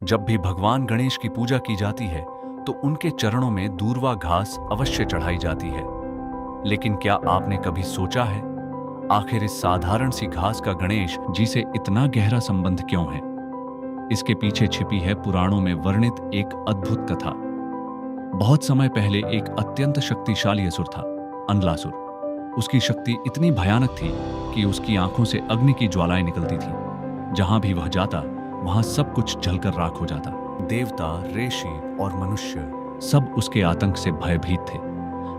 जब भी भगवान गणेश की पूजा की जाती है तो उनके चरणों में दूर्वा घास अवश्य चढ़ाई जाती है। लेकिन क्या आपने कभी सोचा है, आखिर इस साधारण सी घास का गणेश जी से इतना गहरा संबंध क्यों है? इसके पीछे छिपी है पुराणों में वर्णित एक अद्भुत कथा। बहुत समय पहले एक अत्यंत शक्तिशाली असुर था, अनलासुर। उसकी शक्ति इतनी भयानक थी कि उसकी आंखों से अग्नि की ज्वालाएं निकलती थी। जहां भी वह जाता वहां सब कुछ जलकर राख हो जाता। देवता, ऋषि और मनुष्य सब उसके आतंक से भयभीत थे।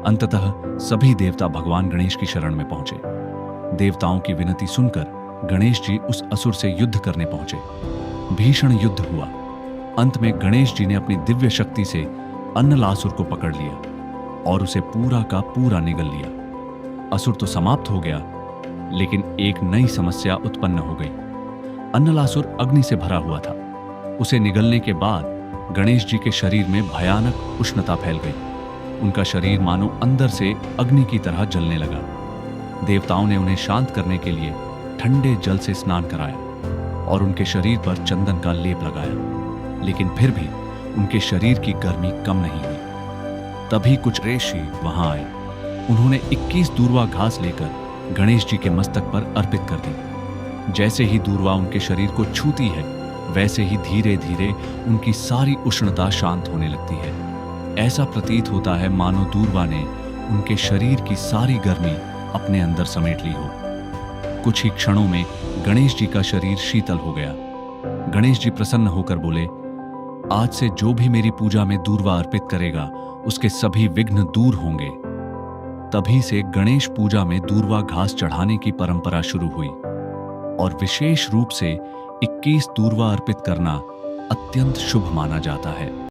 अंततः सभी देवता भगवान गणेश की शरण में पहुंचे। देवताओं की विनती सुनकर गणेश जी उस असुर से युद्ध करने पहुंचे। भीषण युद्ध हुआ। अंत में गणेश जी ने अपनी दिव्य शक्ति से अन्नलासुर को पकड़ लिया और उसे पूरा का पूरा निगल लिया। असुर तो समाप्त हो गया, लेकिन एक नई समस्या उत्पन्न हो गई। अन्नलासुर अग्नि से भरा हुआ था। उसे निगलने के बाद गणेश जी के शरीर में भयानक उष्णता फैल गई। उनका शरीर मानो अंदर से अग्नि की तरह जलने लगा। देवताओं ने उन्हें शांत करने के लिए ठंडे जल से स्नान कराया और उनके शरीर पर चंदन का लेप लगाया, लेकिन फिर भी उनके शरीर की गर्मी कम नहीं हुई। तभी कुछ ऋषि वहां आए। उन्होंने 21 दूर्वा घास लेकर गणेश जी के मस्तक पर अर्पित कर दी। जैसे ही दूर्वा उनके शरीर को छूती है, वैसे ही धीरे धीरे उनकी सारी उष्णता शांत होने लगती है। ऐसा प्रतीत होता है मानो दूर्वा ने उनके शरीर की सारी गर्मी अपने अंदर समेट ली हो। कुछ ही क्षणों में गणेश जी का शरीर शीतल हो गया। गणेश जी प्रसन्न होकर बोले, आज से जो भी मेरी पूजा में दूर्वा अर्पित करेगा, उसके सभी विघ्न दूर होंगे। तभी से गणेश पूजा में दूर्वा घास चढ़ाने की परंपरा शुरू हुई और विशेष रूप से 21 दूर्वा अर्पित करना अत्यंत शुभ माना जाता है।